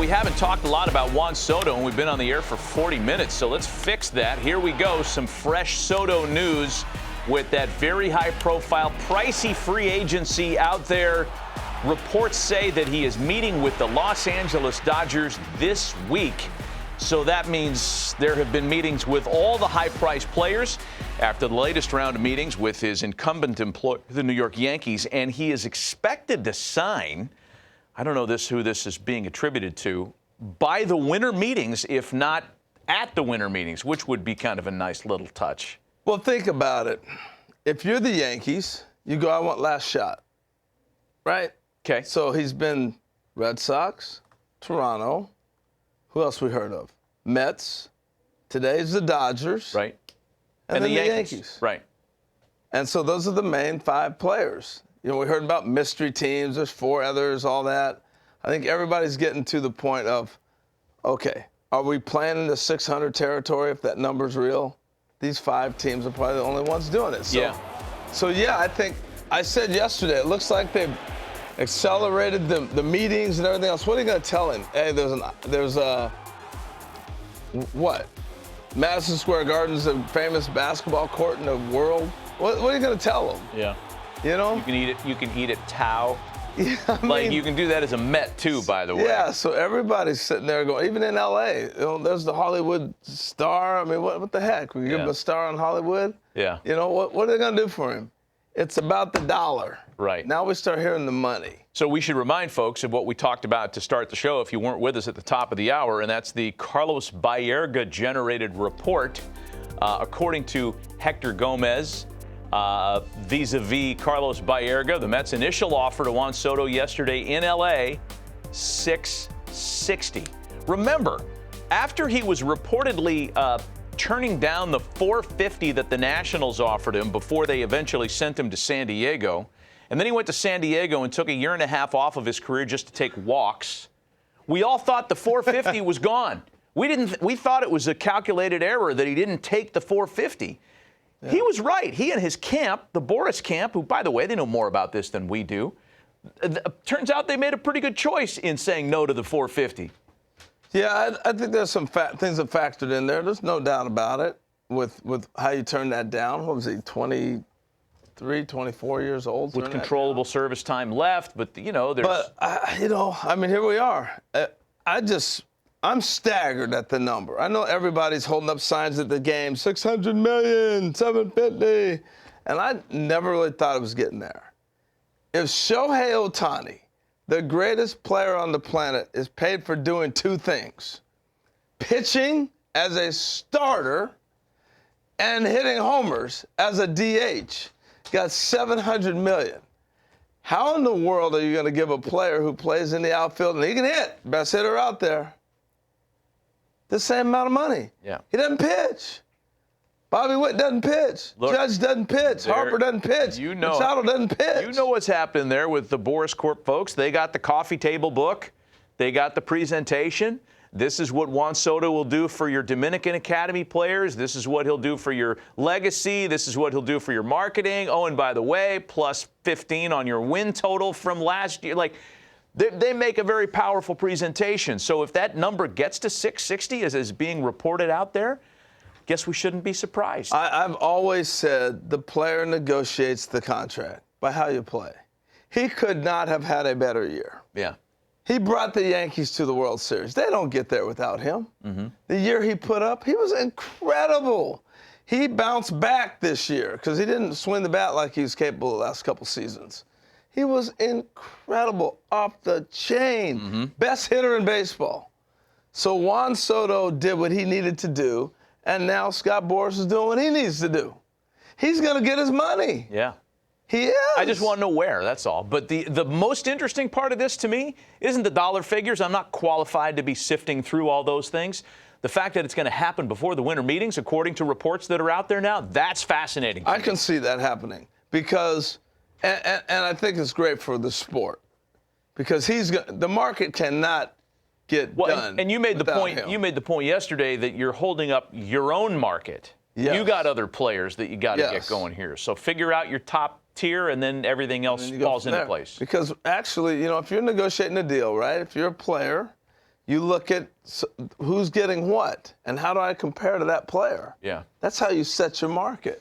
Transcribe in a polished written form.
we haven't talked a lot about Juan Soto, and we've been on the air for 40 minutes, so let's fix that. Here we go, some fresh Soto news with that very high-profile, pricey free agency out there. Reports say that he is meeting with the Los Angeles Dodgers this week. So that means there have been meetings with all the high-priced players after the latest round of meetings with his incumbent employer, the New York Yankees, and he is expected to sign, I don't know who this is being attributed to, by the winter meetings, if not at the winter meetings, which would be kind of a nice little touch. Well, think about it. If you're the Yankees, you go, I want last shot, right? Okay. So he's been Red Sox, Toronto. Who else we heard of? Mets. Today's the Dodgers. Right. And then the Yankees. Right. And so those are the main 5 players. You know, we heard about mystery teams. There's 4 others, all that. I think everybody's getting to the point of, okay, are we playing in the 600 territory if that number's real? These 5 teams are probably the only ones doing it. So yeah, I think I said yesterday, it looks like they've accelerated the meetings and everything else. What are you going to tell him? Hey, there's a what? Madison Square Garden's the famous basketball court in the world. What are you going to tell him? Yeah. You know? You can eat at Tao. Yeah, I mean, you can do that as a Met, too, by the way. Yeah, so everybody's sitting there going, even in L.A., you know, there's the Hollywood star. I mean, what the heck? We give him a star on Hollywood? Yeah. You know, what are they going to do for him? It's about the dollar. Right. Now we start hearing the money. So we should remind folks of what we talked about to start the show if you weren't with us at the top of the hour, and that's the Carlos Baerga-generated report. According to Hector Gomez, vis-a-vis Carlos Baerga, the Mets' initial offer to Juan Soto yesterday in L.A., $660. Remember, after he was reportedly turning down the $450 that the Nationals offered him before they eventually sent him to San Diego, and then he went to San Diego and took a year and a half off of his career just to take walks, we all thought the $450 was gone. We thought it was a calculated error that he didn't take the $450. Yeah. He was right. He and his camp, the Boris camp, who, by the way, they know more about this than we do, turns out they made a pretty good choice in saying no to the $450. Yeah, I think there's some things that factored in there. There's no doubt about it with how you turned that down. What was he, 23, 24 years old? With controllable service time left, but, you know, there's... But, I mean, here we are. I'm staggered at the number. I know everybody's holding up signs at the game, $600 million, $750, and I never really thought it was getting there. If Shohei Ohtani, the greatest player on the planet, is paid for doing 2 things: pitching as a starter and hitting homers as a DH, got $700 million. How in the world are you going to give a player who plays in the outfield and he can hit, best hitter out there, the same amount of money? Yeah. He doesn't pitch. Bobby Witt doesn't pitch. Look, Judge doesn't pitch. Harper doesn't pitch. Machado doesn't pitch. You know what's happening there with the Boris Corp folks. They got the coffee table book. They got the presentation. This is what Juan Soto will do for your Dominican Academy players. This is what he'll do for your legacy. This is what he'll do for your marketing. Oh, and by the way, plus 15 on your win total from last year. Like, they make a very powerful presentation. So if that number gets to 660 as is being reported out there, guess we shouldn't be surprised. I've always said the player negotiates the contract by how you play. He could not have had a better year. Yeah. He brought the Yankees to the World Series. They don't get there without him. Mm-hmm. The year he put up, he was incredible. He bounced back this year because he didn't swing the bat like he was capable the last couple seasons. He was incredible, off the chain, best hitter in baseball. So Juan Soto did what he needed to do, and now Scott Boras is doing what he needs to do. He's going to get his money. Yeah. He is. I just want to know where, that's all. But the most interesting part of this to me isn't the dollar figures. I'm not qualified to be sifting through all those things. The fact that it's going to happen before the winter meetings, according to reports that are out there now, that's fascinating. I can see that happening because, and I think it's great for the sport, because the market cannot get done. And you made the point. Him. You made the point yesterday that you're holding up your own market. Yes. You got other players that you got to get going here. So figure out your top tier, and then everything else falls into place. Because actually, you know, if you're negotiating a deal, right? If you're a player, You look at who's getting what, and how do I compare to that player? Yeah. That's how you set your market.